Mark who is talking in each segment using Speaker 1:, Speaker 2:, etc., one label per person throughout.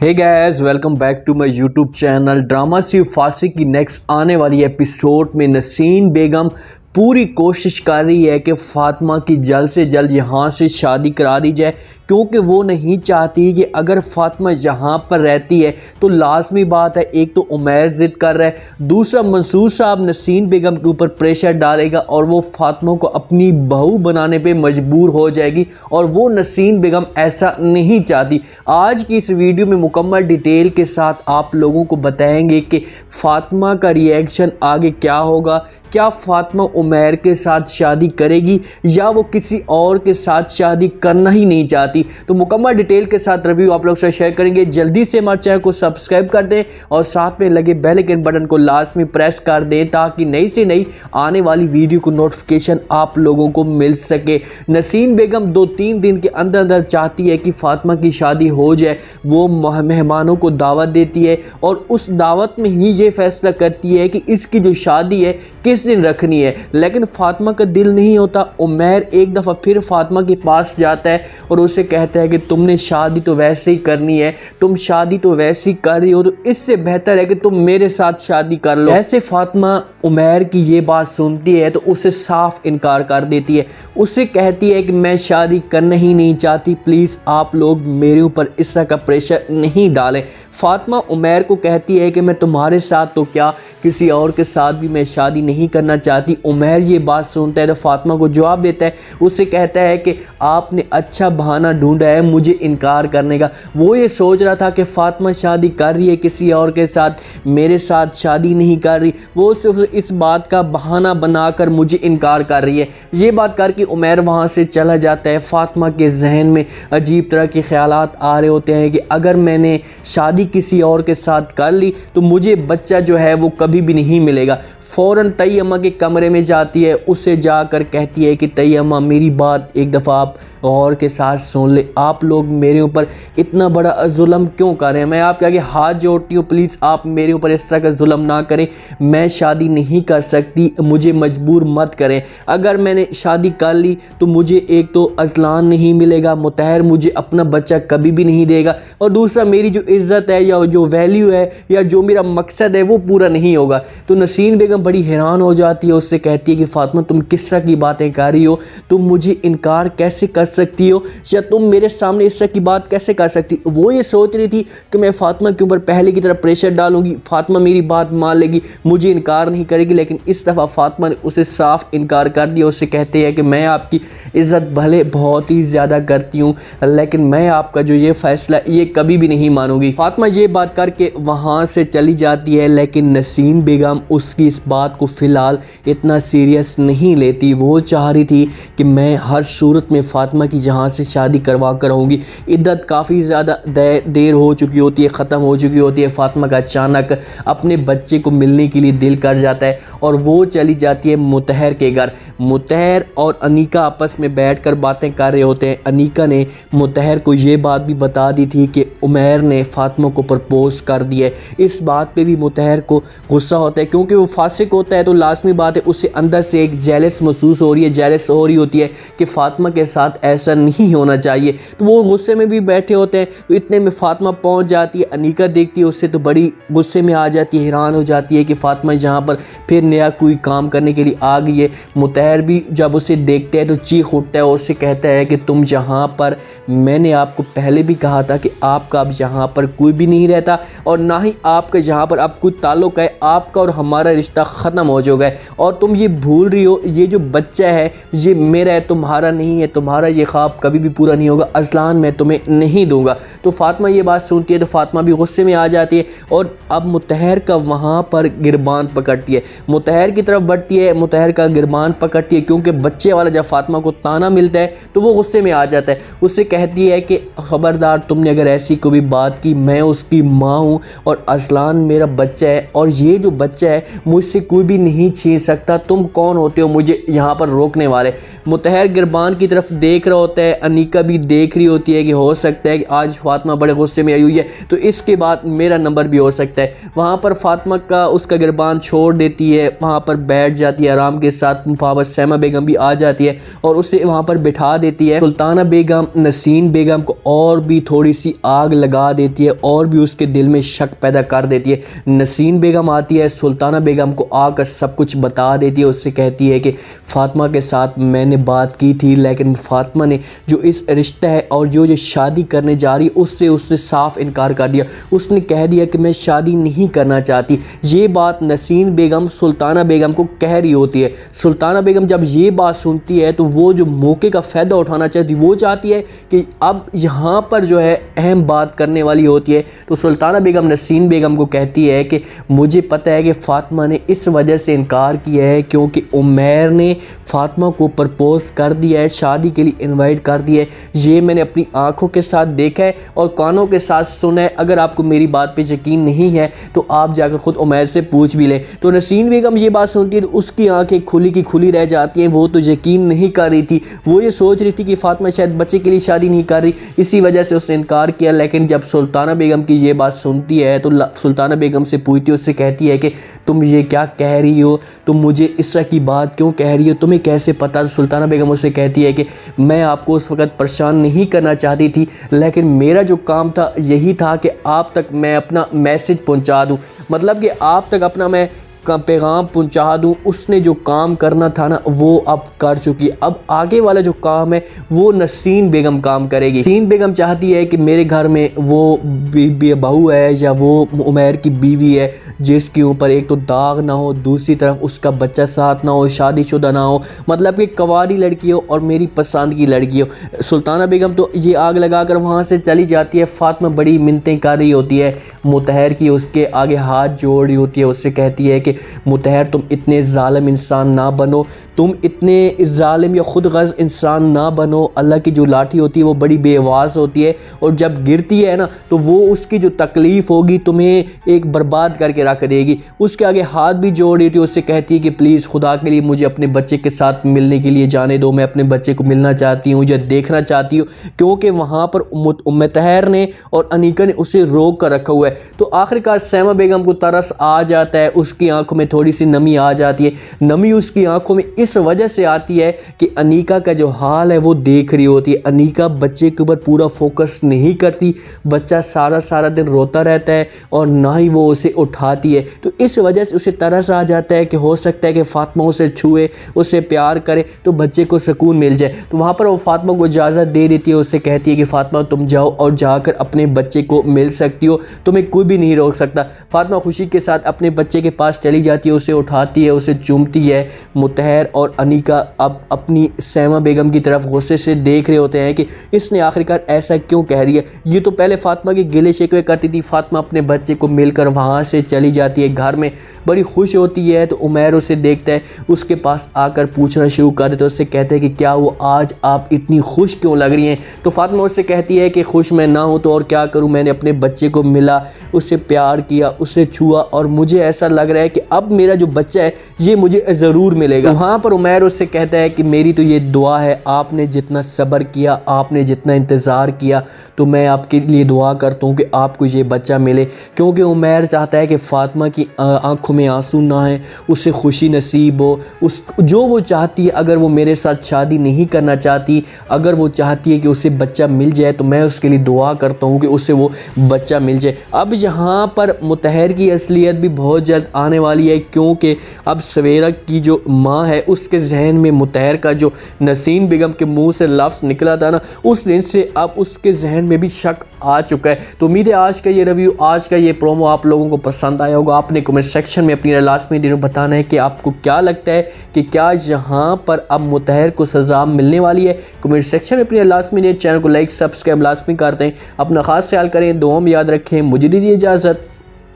Speaker 1: Hey guys, welcome back to my YouTube channel. Drama सिर्फ फांसी की नेक्स्ट आने वाली एपिसोड में नसीन बेगम पूरी कोशिश कर रही है कि फातिमा की जल्द से जल्द यहाँ से शादी करा दी जाए, क्योंकि वो नहीं चाहती कि अगर फातिमा यहाँ पर रहती है तो लाजमी बात है, एक तो उमैर ज़िद कर रहा है, दूसरा मंसूर साहब नसीन बेगम के ऊपर प्रेशर डालेगा और वो फातिमा को अपनी बहू बनाने पे मजबूर हो जाएगी और वो नसीन बेगम ऐसा नहीं चाहती। आज की इस वीडियो में मुकम्मल डिटेल के साथ आप लोगों को बताएंगे कि फातिमा का रिएक्शन आगे क्या होगा, क्या फातिमा उमैर के साथ शादी करेगी या वो किसी और के साथ शादी करना ही नहीं चाहती। तो मुकम्मल डिटेल के साथ रिव्यू आप लोग से शेयर करेंगे। जल्दी से हमारे चैनल को सब्सक्राइब कर दें और साथ में लगे बेल आइकन बटन को लास्ट में प्रेस कर दें ताकि नई से नई आने वाली वीडियो को नोटिफिकेशन आप लोगों को मिल सके। नसीन बेगम 2-3 दिन के अंदर अंदर चाहती है कि फातिमा की शादी हो जाए। वो मेहमानों को दावत देती है और उस दावत में ही ये फैसला करती है कि इसकी जो शादी है किस दिन रखनी है, लेकिन फातिमा का दिल नहीं होता। उमैर एक दफ़ा फिर फातिमा के पास जाता है और उसे कहता है कि तुमने शादी तो वैसे ही करनी है, तुम शादी तो वैसे ही कर रही हो, तो इससे बेहतर है कि तुम मेरे साथ शादी कर लो। ऐसे फातिमा उमैर की ये बात सुनती है तो उसे साफ इनकार कर देती है। उससे कहती है कि मैं शादी करना ही नहीं चाहती, प्लीज़ आप लोग मेरे ऊपर इस तरह का प्रेशर नहीं डालें। फातिमा उमैर को कहती है कि मैं तुम्हारे साथ तो क्या किसी और के साथ भी मैं शादी नहीं करना चाहती। उमैर ये बात सुनता है तो फातिमा को जवाब देता है, उससे कहता है कि आपने अच्छा बहाना ढूंढा है मुझे इनकार करने का। वो ये सोच रहा था कि फातिमा शादी कर रही है किसी और के साथ, मेरे साथ शादी नहीं कर रही, वो सिर्फ इस बात का बहाना बनाकर मुझे इनकार कर रही है। ये बात करके उमैर वहाँ से चला जाता है। फातिमा के जहन में अजीब तरह के ख्यालात आ रहे होते हैं कि अगर मैंने शादी किसी और के साथ कर ली तो मुझे बच्चा जो है वो कभी भी नहीं मिलेगा। फ़ौरन तैयमा के कमरे में जाती है, उससे जाकर कहती है कि तैयमा मेरी बात एक दफ़ा आप और के साथ सुन ले, आप लोग मेरे ऊपर इतना बड़ा जुल्म क्यों कर रहे हैं, मैं आपके आगे हाथ जोड़ती हूँ, प्लीज़ आप मेरे ऊपर इस तरह का जुल्म ना करें, मैं शादी नहीं कर सकती, मुझे मजबूर मत करें। अगर मैंने शादी कर ली तो मुझे एक तो अजलान नहीं मिलेगा, मुतहर मुझे अपना बच्चा कभी भी नहीं देगा, और दूसरा मेरी जो इज़्ज़त है या जो वैल्यू है या जो मेरा मकसद है वो पूरा नहीं होगा। तो नसीन बेगम बड़ी हैरान हो जाती है, उससे कहती है कि फातिमा तुम किस तरह की बातें कर रही हो, तुम मुझे इनकार कैसे कर सकती हो या तुम मेरे सामने इस तरह की बात कैसे कर सकती। वो ये सोच रही थी कि मैं फातिमा के ऊपर पहले की तरह प्रेशर डालूंगी, फातिमा मेरी बात मान लेगी, मुझे इनकार नहीं करेगी, लेकिन इस दफ़ा फातिमा ने उसे साफ इनकार कर दिया। उससे कहते हैं कि मैं आपकी इज़्ज़त भले बहुत ही ज़्यादा करती हूँ, लेकिन मैं आपका जो ये फ़ैसला ये कभी भी नहीं मानूंगी। फातिमा ये बात करके वहाँ से चली जाती है, लेकिन नसीन बेगम उसकी इस बात को फ़िलहाल इतना सीरियस नहीं लेती। वो चाह रही थी कि मैं हर सूरत में फातिमा की जहाँ से शादी करवा कर रहूँगी। इद्दत काफ़ी ज़्यादा देर हो चुकी होती है, ख़त्म हो चुकी होती है। फातिमा का अचानक अपने बच्चे को मिलने के लिए दिल कर जाता है और वो चली जाती है मुतहर के घर। मुतहर और अनीका आपस में बैठकर बातें कर रहे होते हैं। अनीका ने मुतहर को ये बात भी बता दी थी कि उमैर ने फातिमा को प्रपोज कर दिया है। इस बात पे भी मुतहर को गुस्सा होता है, क्योंकि वो फासिक होता है तो लाजमी बात है उससे अंदर से एक जेलस महसूस हो रही है, जेलस हो रही होती है कि फातिमा के साथ ऐसा नहीं होना चाहिए। तो वो गुस्से में भी बैठे होते हैं। तो इतने में फातिमा पहुंच जाती है, अनीका देखती है उससे तो बड़ी गुस्से में आ जाती है, हैरान हो जाती है कि फातिमा यहाँ पर फिर नया कोई काम करने के लिए आ गई है। मुतहर भी जब उसे देखते हैं तो चीख उठता है और उससे कहता है कि तुम यहाँ पर, मैंने आपको पहले भी कहा था कि आपका अब यहाँ पर कोई भी नहीं रहता और ना ही आपका यहाँ पर अब कोई ताल्लुक़ है, आपका और हमारा रिश्ता ख़त्म हो चुका है और तुम ये भूल रही हो ये जो बच्चा है ये मेरा है, तुम्हारा नहीं है, तुम्हारा ये ख्वाब कभी भी पूरा नहीं होगा, अजलान मैं तुम्हें नहीं दूंगा। तो फातिमा ये बात सुनती है तो फातिमा भी गुस्से में आ जाती है और अब मुतहर का वहाँ पर गिरबान पकड़ती है, मुतहर की तरफ बढ़ती है, मुतहर का गिरबान पकड़ती है, क्योंकि बच्चे वाला जब फातिमा को ताना मिलता है तो वो गुस्से में आ जाता है। उससे कहती है कि ख़बरदार तुमने अगर ऐसी कोई बात की, मैं उसकी माँ हूँ और अजलान मेरा बच्चा है और ये जो बच्चा है मुझसे कोई भी नहीं छीन सकता, तुम कौन होते हो मुझे यहाँ पर रोकने वाले। मुतहर गिरबान की तरफ देख रहा होता है, अनीका भी देख रही होती है कि हो सकता है कि आज फातिमा बड़े गुस्से में आई हुई है तो इसके बाद मेरा नंबर भी हो सकता है। वहाँ पर फातिमा का उसका गिरबान छोड़ देती है, वहाँ पर बैठ जाती है आराम के साथ, वहाँ पर वक्त सैमा बेगम भी आ जाती है और उसे वहाँ पर बिठा देती है। सुल्ताना बेगम नसीन बेगम को और भी थोड़ी सी आग लगा देती है और भी उसके दिल में शक पैदा कर देती है। नसीन बेगम आती है, सुल्ताना बेगम को आकर सब कुछ बता देती है। उससे कहती है कि फ़ातिमा के साथ मैंने बात की थी, लेकिन फ़ातिमा ने जो इस रिश्ता है और जो शादी करने जा रही है उससे उसने साफ इनकार कर दिया। उसने कह दिया कि मैं शादी नहीं करना चाहती। ये बात नसीन बेगम सुल्ताना बेगम को कह रही होती है। सुल्ताना बेगम जब ये बात सुनती है तो वो जो मौके का फ़ायदा उठाना चाहती, वो चाहती है कि अब यहाँ पर जो है अहम बात करने वाली होती है। तो सुल्ताना बेगम नसीन बेगम को कहती है कि मुझे पता है कि फ़ातिमा ने इस वजह से इनकार किया है क्योंकि उमैर ने फ़ातिमा को प्रपोज़ कर दिया है, शादी के लिए इनवाइट कर दिया है। ये मैंने अपनी आंखों के साथ देखा है और कानों के साथ सुना है। अगर आपको मेरी बात पे यकीन नहीं है तो आप जाकर खुद उमैर से पूछ भी लें। तो नसीन बेगम ये बात सुनती है तो उसकी आंखें खुली की खुली रह जाती हैं। वो तो यकीन नहीं कर रही थी, वो ये सोच रही थी कि फ़ातिमा शायद बच्चे के लिए शादी नहीं कर रही, इसी वजह से उसने इनकार किया। लेकिन जब सुल्ताना बेगम की ये बात सुनती है तो सुल्ताना बेगम से पूछती है, उससे कहती है कि तुम ये क्या कह रही हो, तुम मुझे इस तरह की बात क्यों कह रही हो, तुम्हें कैसे पता। सुल्ताना बेगम उससे कहती है कि मैं आपको उस वक्त परेशान नहीं करना चाहती थी, लेकिन मेरा जो काम था यही था कि आप तक मैं अपना मैसेज पहुंचा दूं, मतलब कि आप तक अपना मैं का पैगाम पहुंचा दूं। उसने जो काम करना था ना वो अब कर चुकी है। अब आगे वाला जो काम है वो नसीन बेगम काम करेगी। नसीन बेगम चाहती है कि मेरे घर में वो बहू है या वो उमैर की बीवी है जिसके ऊपर एक तो दाग ना हो, दूसरी तरफ उसका बच्चा साथ ना हो, शादीशुदा ना हो, मतलब कि कवारी लड़की हो और मेरी पसंद की लड़की हो। सुल्ताना बेगम तो ये आग लगा कर वहाँ से चली जाती है। फ़ातिमा बड़ी मिन्नतें कर रही होती है मुतहर की, उसके आगे हाथ जोड़ रही होती है। उससे कहती है कि मुतहर तुम इतने ज़ालिम इंसान ना बनो, तुम इतने ज़ालिम या खुद गर्ज़ इंसान ना बनो। अल्लाह की जो लाठी होती है वो बड़ी बेआवाज़ होती है और जब गिरती है ना तो वो उसकी जो तकलीफ़ होगी तुम्हें एक बर्बाद करके रख देगी। उसके आगे हाथ भी जोड़ रही थी। उससे कहती है कि प्लीज़ खुदा के लिए मुझे अपने बच्चे के साथ मिलने के लिए जाने दो, मैं अपने बच्चे को मिलना चाहती हूँ या देखना चाहती हूँ, क्योंकि वहाँ पर मुतहर ने और अनीका ने उसे रोक कर रखा हुआ है। तो आखिरकार सैमा बेगम को तरस आ जाता है, उसकी आंखों में थोड़ी सी नमी आ जाती है। नमी उसकी आंखों में इस वजह से आती है कि अनीका का जो हाल है वो देख रही होती है। अनीका बच्चे के ऊपर पूरा फोकस नहीं करती, बच्चा सारा सारा दिन रोता रहता है और ना ही वो उसे उठाती है। तो इस वजह से उसे तरस आ जाता है कि हो सकता है कि फ़ातिमा उसे छुए, उसे प्यार करे तो बच्चे को सुकून मिल जाए। तो वहाँ पर वो फ़ातिमा को इजाज़त दे देती है। उससे कहती है कि फ़ातिमा तुम जाओ और जाकर अपने बच्चे को मिल सकती हो, तुम्हें कोई भी नहीं रोक सकता। फ़ातिमा खुशी के साथ अपने बच्चे के पास चली जाती है, उसे उठाती है, उसे चूमती है। मुतहर और अनीका अब अपनी सैमा बेगम की तरफ गुस्से से देख रहे होते हैं कि इसने आखिरकार ऐसा क्यों कह रही है। ये तो पहले फ़ातिमा के गिले शिकवे करती थी। फ़ातिमा अपने बच्चे को मिलकर वहाँ से चली जाती है, घर में बड़ी खुश होती है। तो उमैर उसे देखता है, उसके पास आकर पूछना शुरू कर देता है। उससे कहते हैं कि क्या वो आज आप इतनी खुश क्यों लग रही हैं। तो फ़ातिमा उससे कहती है कि खुश मैं ना हूँ तो और क्या करूँ, मैंने अपने बच्चे को मिला, उससे प्यार किया, उसे छुआ और मुझे ऐसा लग रहा है कि अब मेरा जो बच्चा है ये मुझे ज़रूर मिलेगा। वहाँ पर उमैर उससे कहता है कि मेरी तो ये दुआ है, आपने जितना सब्र किया, आपने जितना इंतज़ार किया, तो मैं आपके लिए दुआ करता हूँ कि आपको ये बच्चा मिले। क्योंकि उमैर चाहता है कि फ़ातिमा की आंखों में आंसू ना आए, उसे खुशी नसीब हो, उस जो वो चाहती है। अगर वो मेरे साथ शादी नहीं करना चाहती, अगर वो चाहती है कि उसे बच्चा मिल जाए, तो मैं उसके लिए दुआ करता हूँ कि उससे वो बच्चा मिल जाए। अब यहाँ पर मुतहर की असलियत भी बहुत जल्द आने वाली है, क्योंकि अब सवेरा की जो माँ है उसके जहन में मुतहर का जो नसीन बेगम के मुंह से लफ्ज़ निकला था ना, उस दिन से अब उसके जहन में भी शक आ चुका है। तो उम्मीद है आज का ये रिव्यू, आज का ये प्रोमो आप लोगों को पसंद आया होगा। आपने कमेंट सेक्शन में अपनी लास्ट में दिनों बताना है कि आपको क्या लगता है कि क्या यहाँ पर अब मुतहर को सज़ा मिलने वाली है। कमेंट सेक्शन में अपनी लास्ट में चैनल को लाइक सब्सक्राइब लास्ट में करते हैं। अपना खास ख्याल करें, दुआ में याद रखें। मुझे दीजिए इजाज़त।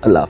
Speaker 1: अल्लाह।